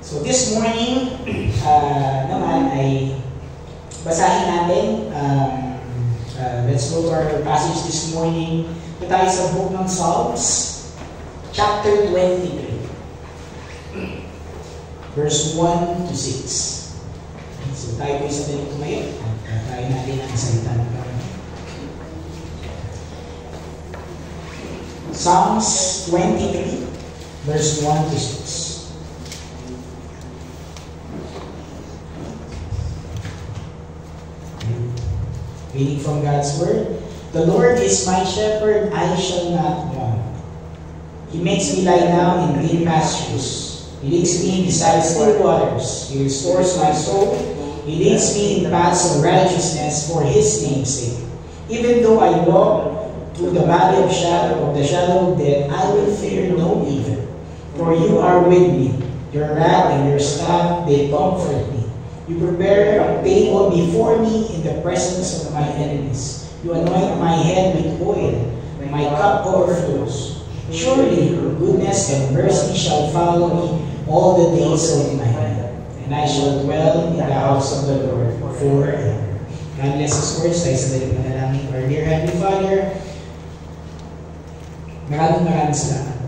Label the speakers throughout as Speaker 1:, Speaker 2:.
Speaker 1: So this morning naman ay basahin natin. Let's go to our passage this morning. Ito tayo sa book ng Psalms, chapter 23, verse 1 to 6. So tayo po isa din tumayo at tayo natin ang salita ng Panginoon. Psalms 23, verse 1 to 6. Reading from God's Word. The Lord is my shepherd, I shall not want. He makes me lie down in green pastures. He leads me beside still waters. He restores my soul. He leads me in paths of righteousness for His name's sake. Even though I walk through the valley of the shadow of death, I will fear no evil. For you are with me. Your rod and your staff, they comfort me. You prepare a table before me in the presence of my enemies. You anoint my head with oil. My cup overflows. Surely your goodness and mercy shall follow me all the days of my life, and I shall dwell in the house of the Lord forever. God bless His words. Tayo sa daling manalangin. Our dear Heavenly Father, maraming salamat.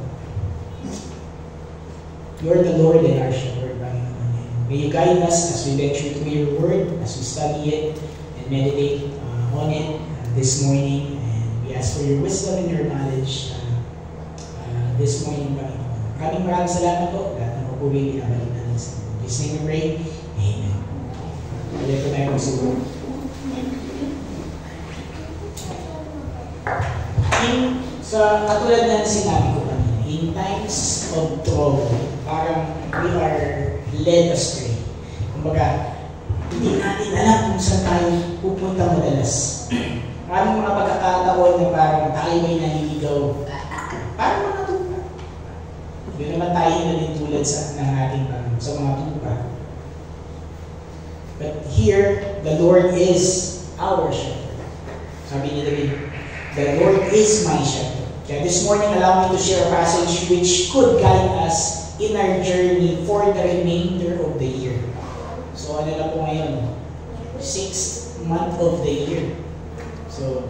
Speaker 1: You are the Lord and our shepherd. May you guide us as we venture through your word, as we study it and meditate on it this morning. And we ask for your wisdom and your knowledge this morning, Panginoon. Maraming salamat po. Lahat ng pupuri, binabalik natin sa inyo. In His name we pray. Amen. Pwede po tayo magsiguro. Sa katulad na sinabi ko kanina, in times of trouble, parang we are led astray. Kumbaga, hindi natin alam kung saan tayo pupunta madalas. Maraming mga pagkakataon na parang tayo ay naliligaw. Parang mga tupa. Doon naman tayo nalintulad ng ating Panginoon sa mga tupa. But here, the Lord is our shepherd. Sabi niya rin, the Lord is my shepherd. Kaya this morning, allow me to share a passage which could guide us in our journey for the remainder of the year. So ano na po ngayon? 6th month of the year. So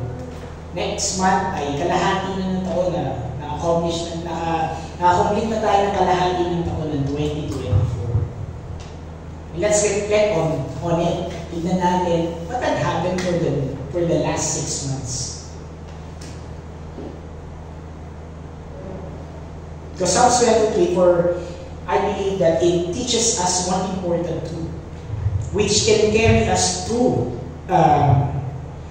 Speaker 1: next month ay kalahati na ng taon na na-accomplish na-complete na tayo ng kalahati ng taon ng 2024. And let's reflect on it. Tignan natin what had happened for the last 6 months. Because Psalms 23, I believe that it teaches us one important truth, which can carry us through,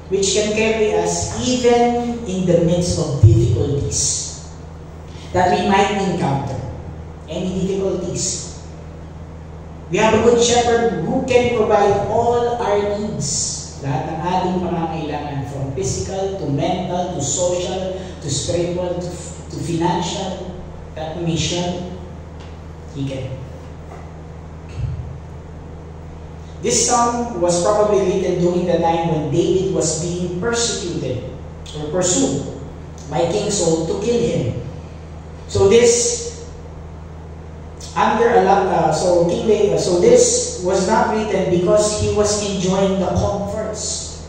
Speaker 1: which can carry us even in the midst of difficulties that we might encounter. Any difficulties. We have a good shepherd who can provide all our needs. Lahat ng ating pangangailangan, from physical to mental to social to spiritual to financial. That mission, He can. This psalm was probably written during the time when David was being persecuted or pursued by King Saul to kill him. So this was not written because he was enjoying the comforts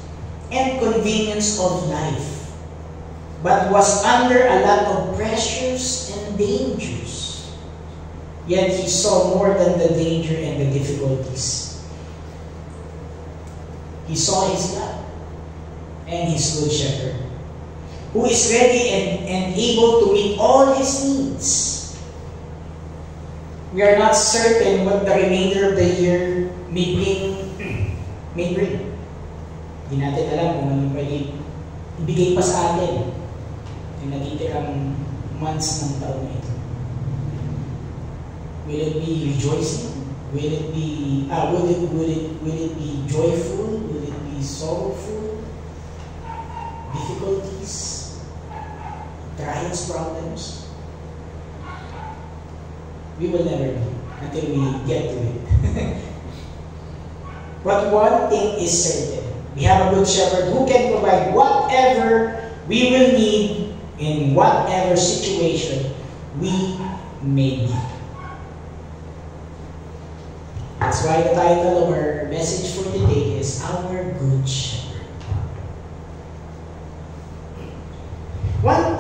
Speaker 1: and convenience of life, but was under a lot of pressures and dangers. Yet he saw more than the danger and the difficulties. He saw his God and his good shepherd, who is ready and able to meet all his needs. We are not certain what the remainder of the year may bring. Hindi natin alam kung ano pwede ibigay pa sa atin yung natitirang months ng taon na ito. Will it be rejoicing? Will it be joyful? Will it be sorrowful? Difficulties? Trials, problems? We will never know until we get to it. But one thing is certain. We have a good shepherd who can provide whatever we will need in whatever situation we may be. That's why the title of our message for today is Our Good Shepherd. One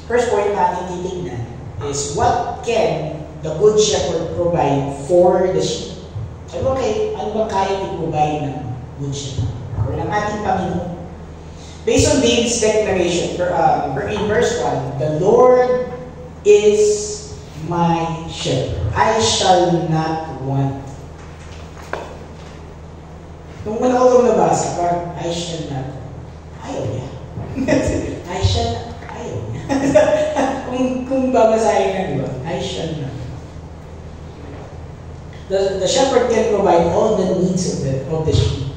Speaker 1: first point natin titignan is what can the Good Shepherd provide for the sheep? Ano ba kaya i-provide ng Good Shepherd or ng ating Panginoon? Based on David's declaration in verse 1, the Lord is my shepherd. I shall not want. Nung una ko itong nabasa, parang I shall not. Ayaw niya. I shall not. Ayaw niya. kung babasahin na, di ba? I shall not. The shepherd can provide all the needs of the sheep.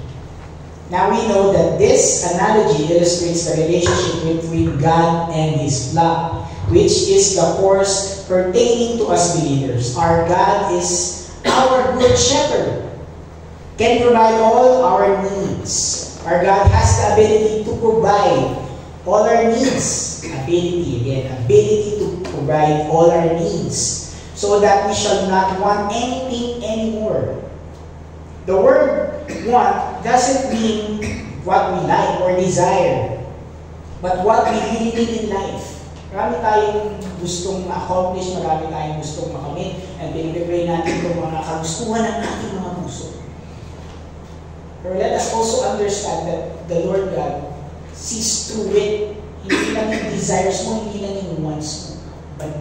Speaker 1: Now we know that this analogy illustrates the relationship between God and His flock, which is the course pertaining to us believers. Our God is our good shepherd, can provide all our needs. Our God has the ability to provide all our needs. Ability to provide all our needs, so that we shall not want anything anymore. The word want doesn't mean what we like or desire, but what we really need in life. Marami tayong gustong ma-accomplish, marami tayong gustong makamit, and pinag-pray natin itong mga kagustuhan ng ating mga puso. Pero let us also understand that the Lord God sees through it. Hindi lang yung desires mo, hindi lang yung wants mo, but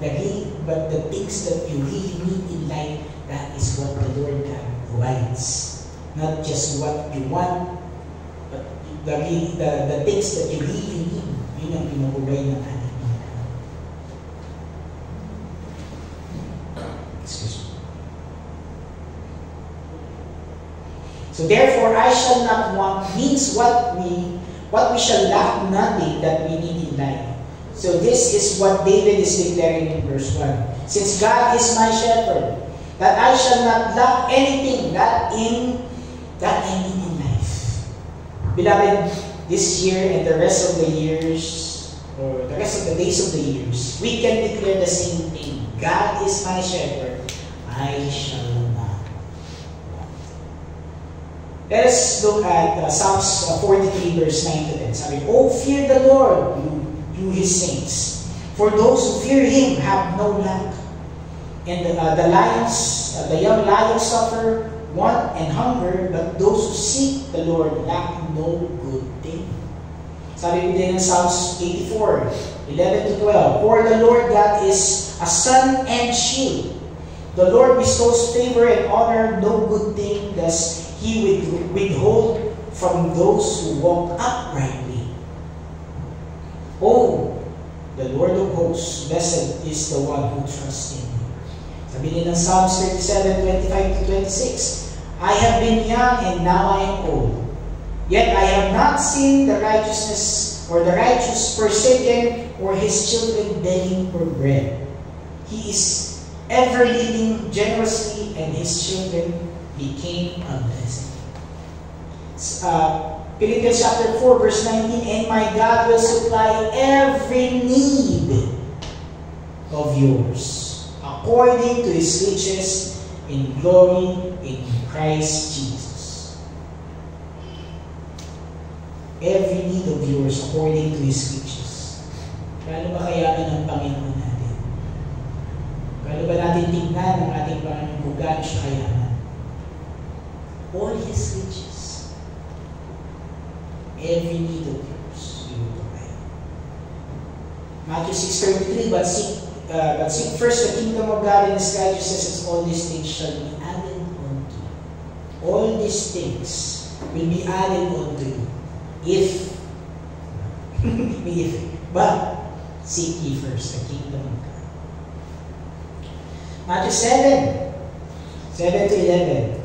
Speaker 1: the things that you really need in life, that is what the Lord God provides. Not just what you want, but the things that you really need. Yun ang pinag-provide ng ating Panginoon. Excuse me. So therefore, I shall not want means what we shall lack nothing that we need in life. So this is what David is declaring in verse 1. Since God is my shepherd, that I shall not lack anything that I need in life. Beloved, this year and the rest of the years, or the rest of the days of the years, we can declare the same thing. God is my shepherd, I shall not want. Let us look at Psalms 43 verse 9 to 10. Sabi, "Oh, fear the Lord, you His saints. For those who fear Him have no lack. And the young lions suffer want and hunger, but those who seek the Lord lack no good thing." Sabi din ng Psalms 84, 11 to 12, "For the Lord God is a sun and shield. The Lord bestows favor and honor, no good thing does He withhold from those who walk uprightly. Oh, the Lord of hosts, blessed is the one who trusts in Him." Sabi din ng Psalms 37, 25 to 26, "I have been young and now I am old. Yet I have not seen the righteous forsaken, or his children begging for bread. He is ever living generously, and his children became a blessing." Philippians chapter 4 verse 19, "And my God will supply every need of yours according to His riches in glory in Christ Jesus." Every need of yours according to His riches. Paano ba kayaman ng Panginoon natin? Paano ba natin tignan ang ating Panginoon kung gaano siya kayaman? All His riches. Every need of yours, He will provide. Matthew 6:33, but seek first the kingdom of God and His righteousness, and all these things shall be added unto you. All these things will be added unto you. But seek ye first the kingdom of God. Matthew 7 to 11.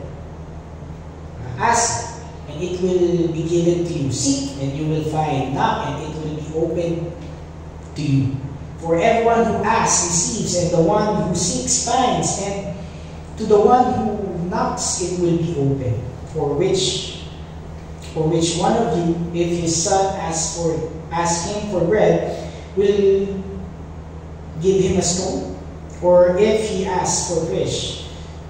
Speaker 1: "Ask, and it will be given to you. Seek, and you will find. Knock, and it will be opened to you. For everyone who asks receives, and the one who seeks finds, and to the one who knocks it will be opened. For which one of you, if his son asks him for bread, will give him a stone? Or if he asks for fish,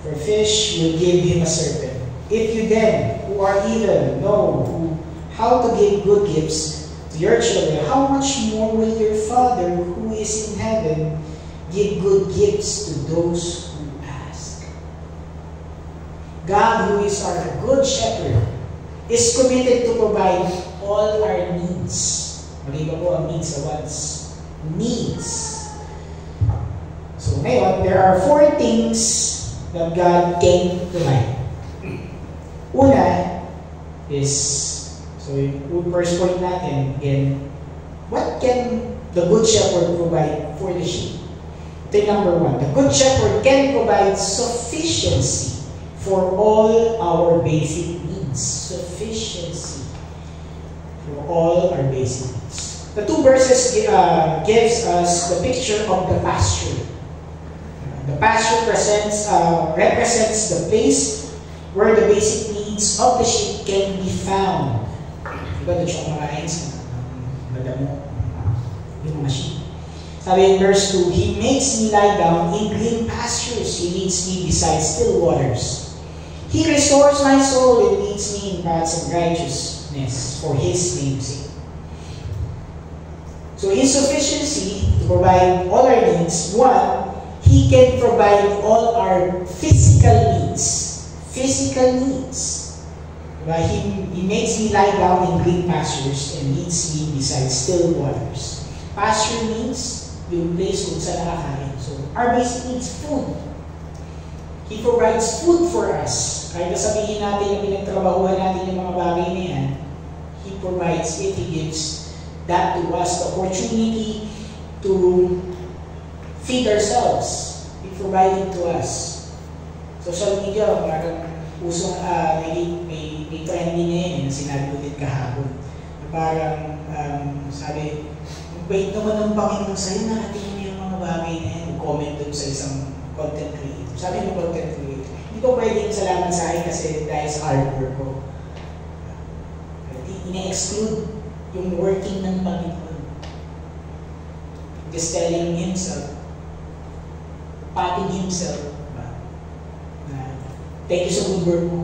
Speaker 1: for fish will give him a serpent. If you then, who are evil, know how to give good gifts to your children, how much more will your Father who is in heaven give good gifts to those who ask? God, who is our good shepherd, is committed to provide all our needs. Maliba po ang needs sa wants. Needs. So ngayon, there are 4 things that God can provide. Una is, so yung first point natin, again, what can the Good Shepherd provide for the sheep? Ito yung number 1. The Good Shepherd can provide sufficiency for all our basic needs. Sufficiency for all our basic needs. The 2 verses gives us the picture of the pasture. The pasture represents the place where the basic needs of the sheep can be found. Diba, doon siya kumakain sa madamo, yung mga sheep. Sabi in verse 2, He makes me lie down in green pastures. He leads me beside still waters. He restores my soul and leads me in paths of righteousness for His name's sake. So His sufficiency to provide all our needs, 1, He can provide all our physical needs. Physical needs. Diba? He makes me lie down in green pastures and leads me beside still waters. Pasture means yung place kung saan nakakain. So, our basic needs, food. He provides food for us. Kahit sabihin natin na pinagtrabahuan natin yung mga bagay na yan, He provides it. He gives that to us, the opportunity to feed ourselves. He provided to us. Social media, parang usong may trending ngayon na sinabi ko din kahapon. Parang sabi, wait naman ng Panginoon sa'yo, narating mo yung mga bagay na yan. Comment dun sa isang content creator. Sabi ng content creator, hindi ko pwedeng salamat sa akin kasi dahil sa hard work ko. Ina-exclude yung working ng Panginoon. Just telling Himself, patting Himself, thank you sa good work mo.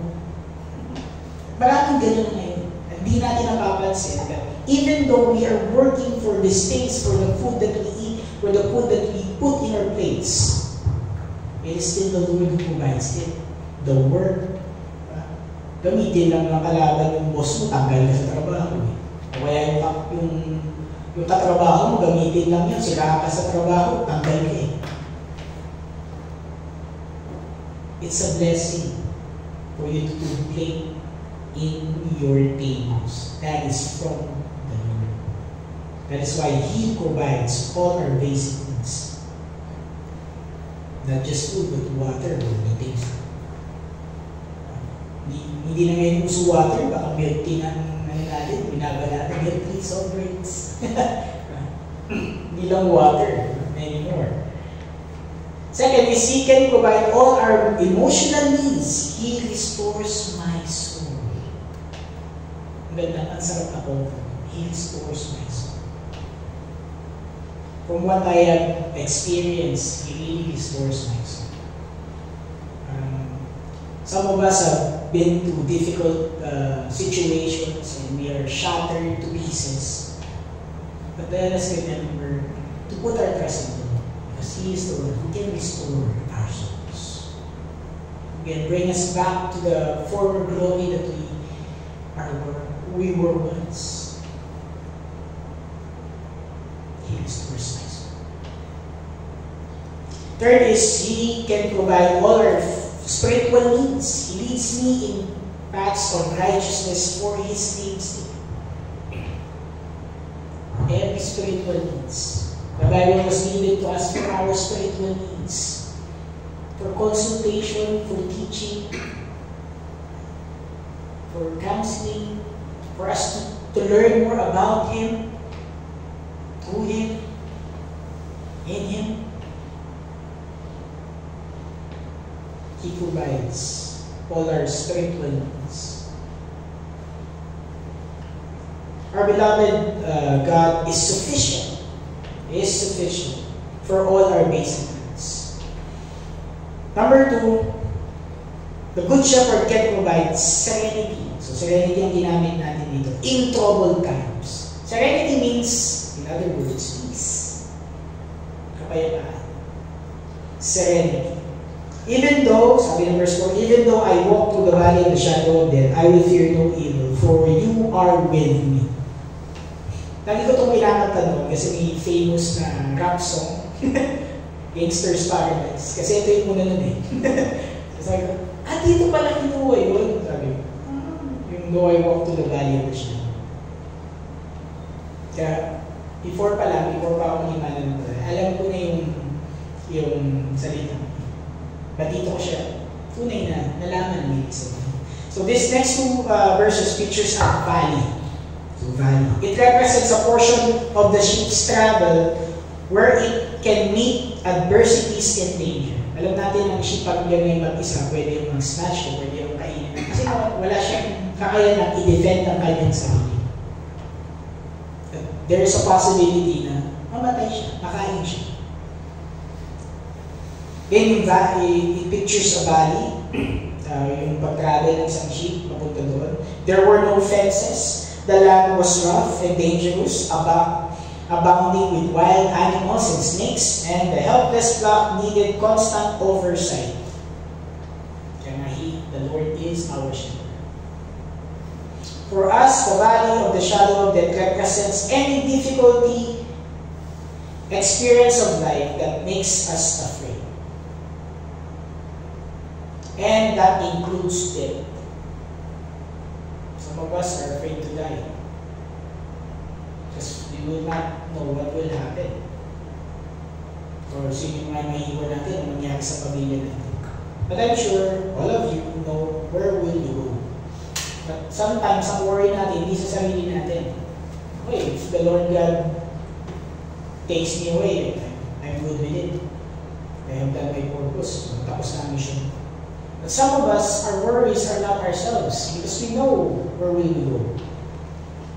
Speaker 1: Maraming ganun ngayon. Hindi natin napapansin that even though we are working for these things, for the food that we eat, for the food that we put in our plates, it is still the Lord who provides it. The work. Gamitin lang ng kalaban yung boss mo, tanggal ka sa trabaho. O kaya yung katrabaho mo, gamitin lang yun, sira ka sa trabaho, tanggal ka eh. It's a blessing for you to play in your tables. That is from the Lord. That is why He provides all our basic needs. Not just food, but water, many things. Hindi na ngayon uso water, baka milk tea ng natin, binabalatan, milk tea, soft drinks. Hindi lang water, many more. Second is He can provide all our emotional needs. He restores my soul. Ang ganda, ang sarap ako. He restores my soul. From what I have experienced, He really restores my soul. Some of us have been through difficult situations and we are shattered to pieces. But let us remember to put our trust in Him. Because He is the one who can restore our souls. He can bring us back to the former glory that we were once. He restores my soul. Third is He can provide all our spiritual needs. He leads me in paths of righteousness for His name's sake. Every spiritual needs. The Bible was given to us for our spiritual needs. For consultation, for teaching, for counseling, for us to learn more about Him, through Him, in Him. He provides all our spiritual needs. Our beloved God is sufficient. He is sufficient for all our basic needs. Number 2, The good shepherd can provide serenity. So serenity ang ginamit natin dito. In troubled times. Serenity means, in other words, peace. Kapayapaan. Serenity. Even though, sabi ng verse 4, even though I walk through the valley of the shadow of death, I will fear no evil, for you are with me. Lagi ko itong kailangan tanong kasi may famous na rap song, Gangster's Paradise. Kasi ito yung muna nun eh. Sabi ko, dito pala kinuha yun. Sabi ko, yung though I walk through the valley of the shadow. Kaya, before pa ako manimanan ng Lord, alam ko na yung salita. Batito ko siya. Tunay na, nalaman may isa. So this next two verses pictures a valley. So valley. It represents a portion of the ship's travel where it can meet adversities and danger. Alam natin ang ship pag gano'n yung mag-isa, pwede yung mag-snatch o pwede yung kainin. Kasi wala siyang kakayanan i-defend ang kanyang sarili. There is a possibility na mamatay siya, makain siya. Then it pictures a valley, yung pag-travel ng isang ship, papunta doon. There were no fences. The land was rough and dangerous, abounding with wild animals and snakes, and the helpless flock needed constant oversight. Kaya the Lord is our shepherd. For us, the valley of the shadow of death represents any difficulty, experience of life that makes us afraid. And that includes death. Some of us are afraid to die. Because we will not know what will happen. Or sino nga maiiwan natin ang mangyari sa pamilya natin. But I'm sure all of you know where will you go. But sometimes ang worry natin, hindi sa sarili natin. Okay, if the Lord God takes me away, I'm good with it. I have done my purpose. Tapos na ang mission. But some of us, our worries are not ourselves because we know where we will go.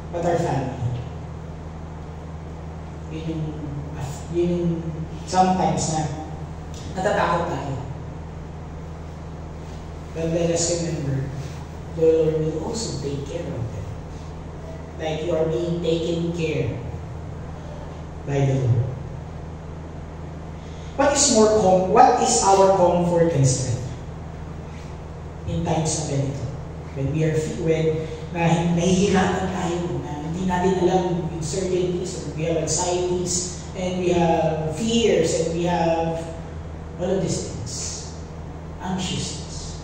Speaker 1: But our family. Yun yung sometimes na natatakot tayo. But let us remember, the Lord will also take care of them. Like you are being taken care by the Lord. What is our comfort and strength in times of ganito? When nahihirapan tayo, na hindi natin alam yung uncertainties, or we have anxieties, and we have fears, and we have all of these things. Anxiousness.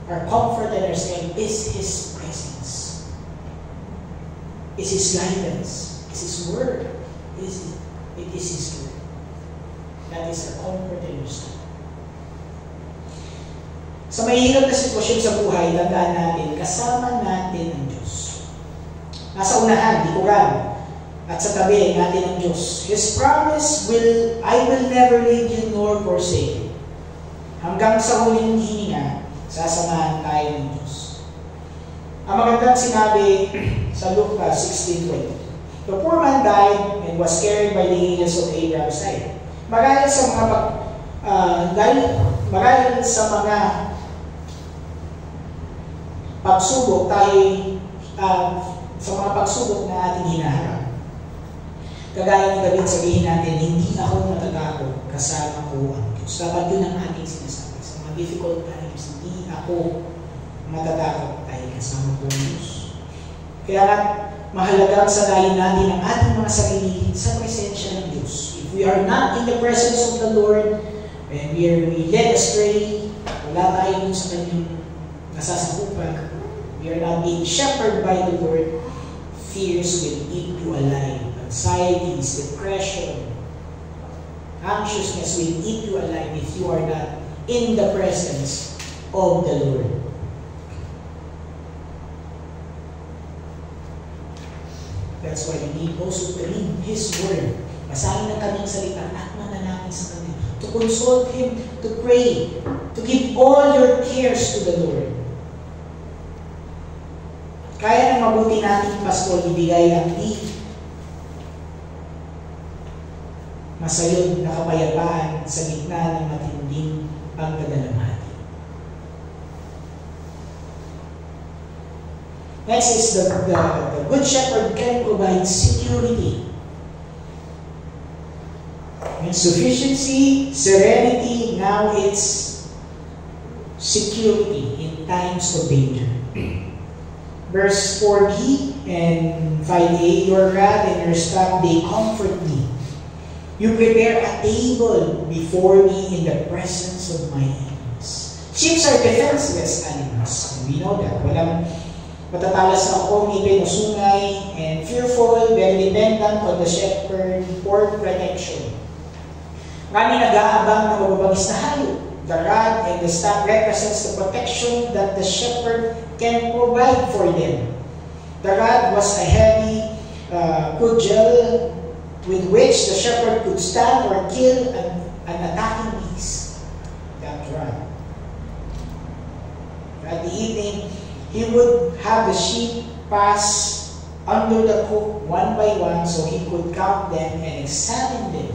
Speaker 1: Our comfort and our strength is His presence. Is His guidance. Is His word. It is His word. That is our comfort and our strength. Sa mahihirap na sitwasyon sa buhay, tandaan natin, kasama natin ang Diyos. Nasa unahan, likuran, at sa tabi natin ang Diyos. His promise I will never leave you nor forsake you. Hanggang sa huling hininga, sasamahan tayo ng Diyos. Ang magandang sinabi sa Luke 16:20. The poor man died and was carried by the angels of Abraham's side. Marahil sa mga pagsubok sa mga pagsubok na ating hinaharap. Kagaya ni David, sabihin natin, hindi ako natatakot, kasama ko ang Diyos. Dapat yun ang ating sinasabi. Sa mga difficult times, hindi ako natatakot dahil kasama ko ang Diyos. Kaya mahalaga ang sanayin natin ang ating mga sarili sa presensya ng Diyos. If we are not in the presence of the Lord, and we led astray, wala tayo dun sa kanyang nasasakupan, we are not being shepherded by the Lord, fears will eat you alive. Anxieties, depression, anxiousness will eat you alive if you are not in the presence of the Lord. That's why we need also to read His Word. Basahin ang kanyang salita at manalangin sa Kanya. To consult Him, to pray, to give all your cares to the Lord. Kaya ng mabuti nating pastor ibigay ang masayod na kapayapaan sa gitna ng matinding pagdadalamhati. Next is the good shepherd can provide security. Sufficiency, serenity, now it's security in times of danger. Verse 4b and 5a, your rod and your staff, they comfort me. You prepare a table before me in the presence of my enemies. Sheep are defenseless animals. And we know that. Walang matatalas na akong ngipin o sungay, and fearful, very dependent on the shepherd for protection. Marami nag-aabang ng mababangis na hayop. The rod and the staff represents the protection that the shepherd can provide for them. The rod was a heavy cudgel with which the shepherd could stand or kill an attacking beast. That rod. At the evening, he would have the sheep pass under the coop one by one so he could count them and examine them.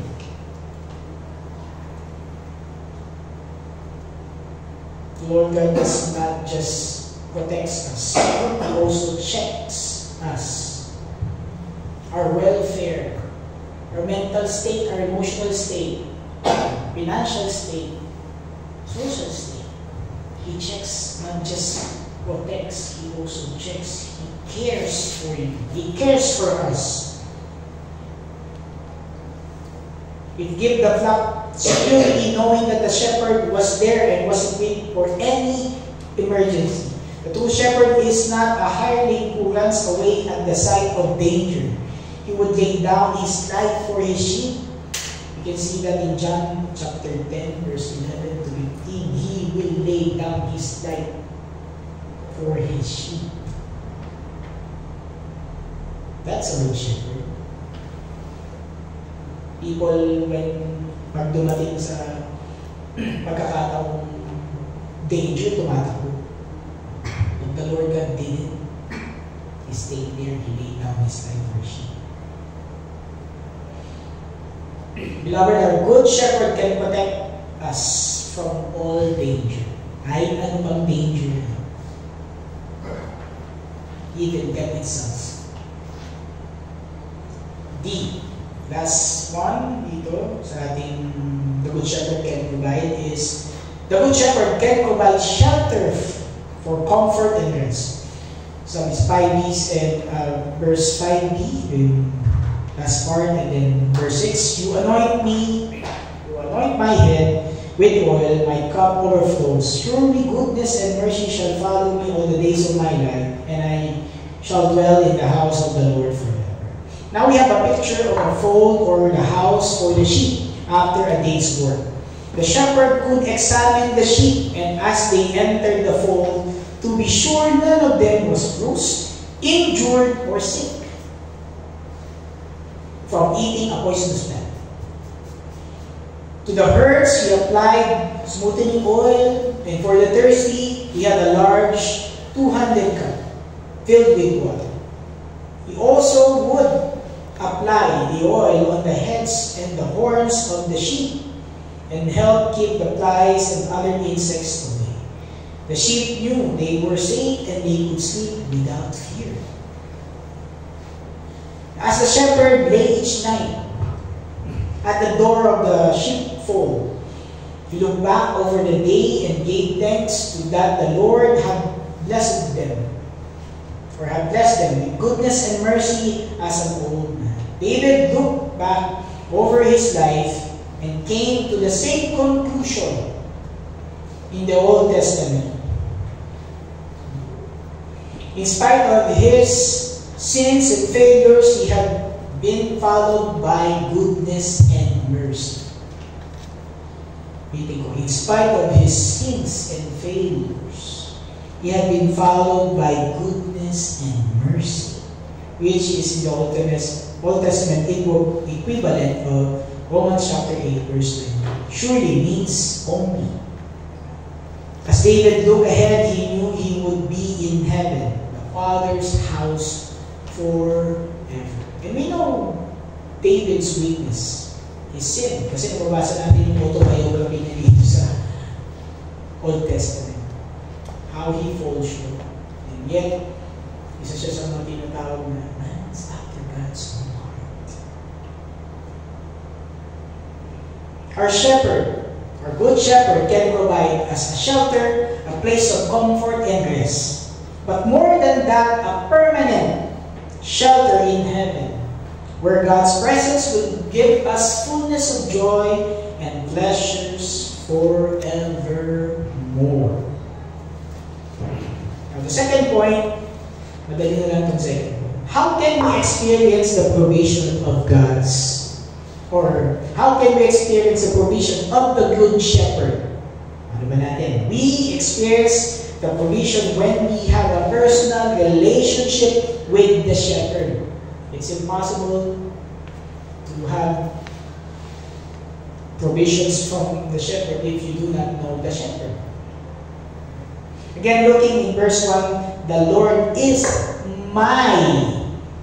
Speaker 1: The Lord God does not just protects us, He also checks us. Our welfare, our mental state, our emotional state, financial state, social state. He checks, not just protects, He also checks. He cares for you. He cares for us. It gives the flock security, knowing that the shepherd was there and was equipped for any emergency. The true shepherd is not a hireling who runs away at the sight of danger. He would lay down his life for his sheep. You can see that in John chapter 10, verse 11 to 15. He will lay down his life for his sheep. That's a good shepherd. People, when pag dumating sa pagkakataong danger, tumatakbo. But the Lord God didn't. He stayed there. He laid down his life for sheep. Beloved, our good shepherd can protect us from all danger. Kahit ano pang danger, even death itself. D. Last one dito sa ating the good shepherd can provide is the good shepherd can provide shelter for comfort and rest. Some is 5b's and verse 5b, in last part, and then verse 6. You anoint my head with oil, my cup overflows. Surely goodness and mercy shall follow me all the days of my life, and I shall dwell in the house of the Lord forever. Now we have a picture of a fold or the house for the sheep after a day's work. The shepherd could examine the sheep, and as they entered the fold, to be sure none of them was bruised, injured, or sick from eating a poisonous plant. To the herds, he applied smoothing oil, and for the thirsty, he had a large 200 cup filled with water. He also would apply the oil on the heads and the horns of the sheep and help keep the flies and other insects away. The sheep knew they were safe and they could sleep without fear. As the shepherd lay each night at the door of the sheepfold, he looked back over the day and gave thanks to that the Lord had blessed them, or had blessed them with goodness and mercy as an old man. David looked back over his life and came to the same conclusion in the Old Testament. In spite of his sins and failures, he had been followed by goodness and mercy. In spite of his sins and failures, he had been followed by goodness and mercy, which is in the Old Testament equivalent of Romans chapter 8 verse 20. Surely means only. As David looked ahead, he knew he would be in heaven, the Father's house forever. And we know David's weakness, his sin. Kasi nababasa natin yung autobiography niya dito sa Old Testament. How he falls short. And yet, Isa siya sa mga tinatawag na man's after God's own heart. Our shepherd, our good shepherd, can provide us a shelter, a place of comfort and rest. But more than that, a permanent shelter in heaven, where God's presence will give us fullness of joy and pleasures forevermore. Now, the second point, madali na lang itong second. How can we experience the provision of God's, or how can we experience the provision of the Good Shepherd? Ano ba natin? We experience the provision when we have a personal relationship with the Shepherd. It's impossible to have provisions from the Shepherd if you do not know the Shepherd. Again, looking in verse 1, the Lord is my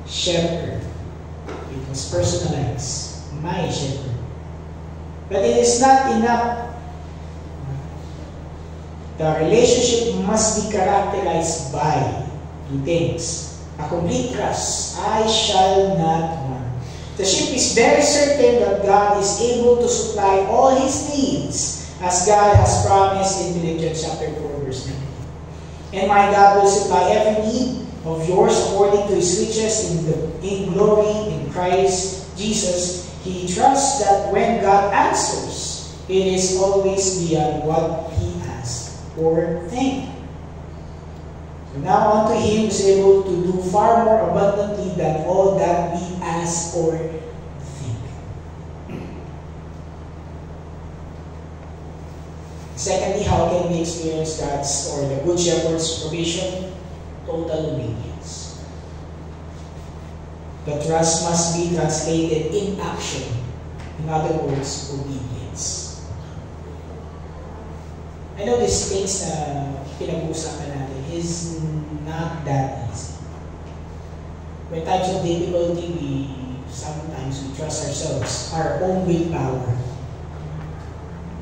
Speaker 1: shepherd. It was personalized. My shepherd. But it is not enough. The relationship must be characterized by two things. A complete trust. I shall not want. The sheep is very certain that God is able to supply all his needs, as God has promised in Philippians chapter 4, verse 9. And my God will supply every need of yours according to his riches in glory in Christ Jesus. He trusts that when God answers, it is always beyond what he asks or think. So now unto him who is able to do far more abundantly than all that we ask or think. Secondly, how can we experience God's or the Good Shepherd's provision? Total obedience. The trust must be translated in action. In other words, obedience. I know these things na pinag-uusapan natin is not that easy. When times of difficulty, sometimes we trust ourselves, our own willpower.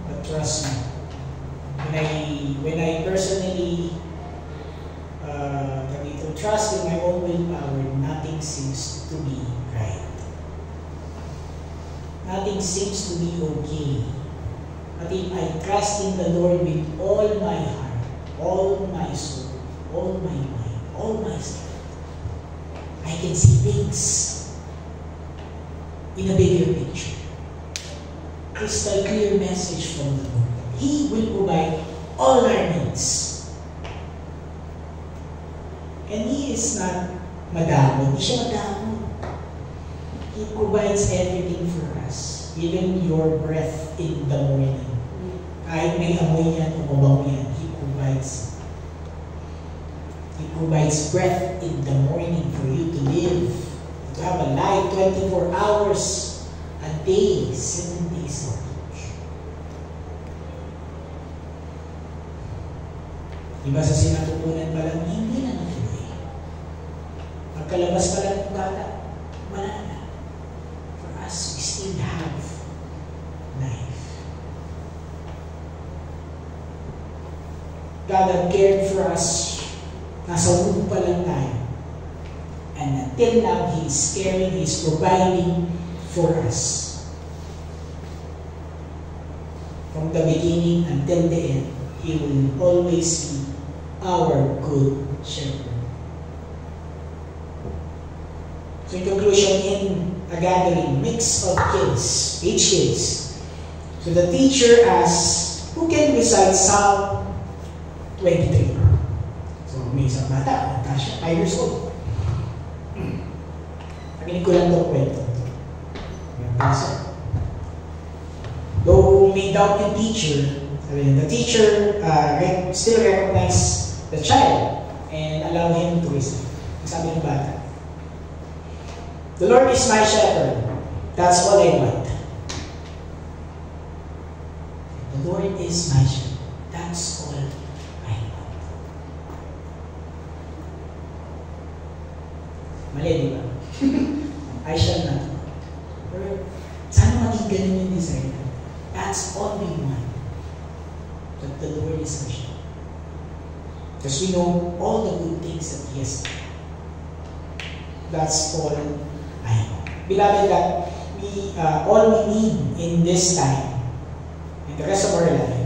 Speaker 1: But trust me, when I personally trust in my own willpower, nothing seems to be right. Nothing seems to be okay. But if I trust in the Lord with all my heart, all my soul, all my mind, all my strength, I can see things in a bigger picture. Crystal clear message from the Lord. He will provide all our needs. And He is not madamo. Hindi siya madamo. He provides everything for us. Even your breath in the morning. Kahit may amoy yan o mabango yan, He provides. He provides breath in the morning for you to live. To have a life 24 hours a day, 7 days a week. Diba sa sinatutunan pa lang, hindi na natuloy. Pagkalabas pa lang ng bata, wala na. For us, we still have life. God had cared for us. Nasa womb pa lang tayo. And until now, He is caring, He is providing for us. From the beginning until the end, He will always be our good shepherd. So in conclusion, in a gathering, mix of kids, age kids. So the teacher asks, who can recite Psalm 23? So may isang bata, siya, 5 years old. Nakinig ko lang itong kwento. Though may doubt yung teacher, the teacher still recognize the child and allow him to recite. Sabi ng bata, the Lord is my shepherd. That's all I want. The Lord is my shepherd. That's all I want. Mali, di ba? I shall not want. Pero sana maging ganun yung desire. That's all we want. That the Lord is my shepherd. Because we know all the good things that He has done. That's all I know. Beloved, that all we need in this time, in the rest of our life,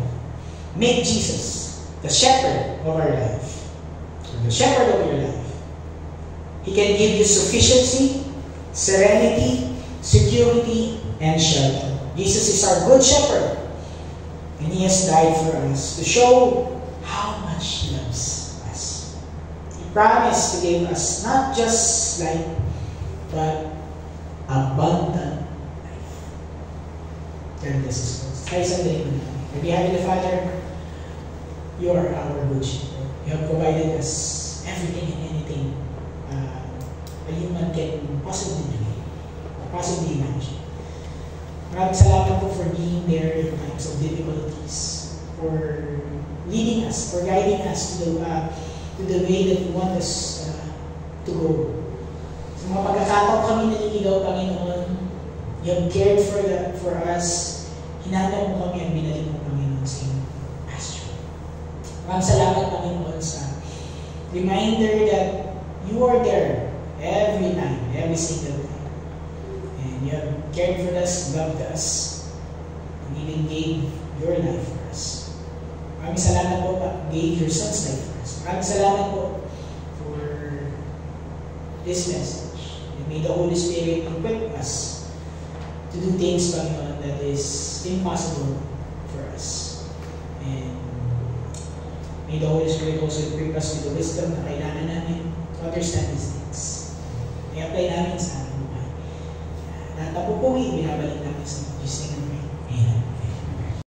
Speaker 1: make Jesus the shepherd of our life, or the shepherd of your life. He can give you sufficiency, serenity, security, and shelter. Jesus is our good shepherd, and He has died for us to show how much He loves us. He promised to give us not just life, but abundant life. God bless us. Tayo sandali mo natin. Heavenly Father, You are our good shepherd. You have provided us everything and anything a human can possibly dream or possibly imagine. Maraming salamat po for being there in times of difficulties, for leading us, for guiding us to the way that You want us to go. Sa mga pagkakataon kami naliligaw, Panginoon, You have cared for us, hinanda mo kami at binalik mo Panginoon sa iyong pasture. Maraming salamat, Panginoon, sa reminder that You are there every time, every single time. And You have cared for us, loved us, and even gave Your life for us. Maraming salamat po, gave Your Son's life for us. Maraming salamat po for this message. And may the Holy Spirit equip us to do things, Panginoon, that is impossible for us. And may the Holy Spirit also equip us with the wisdom na kailangan namin to understand these things. I-apply namin sa aming buhay. Lahat na po po, binabalik namin sa Diyos na Amen.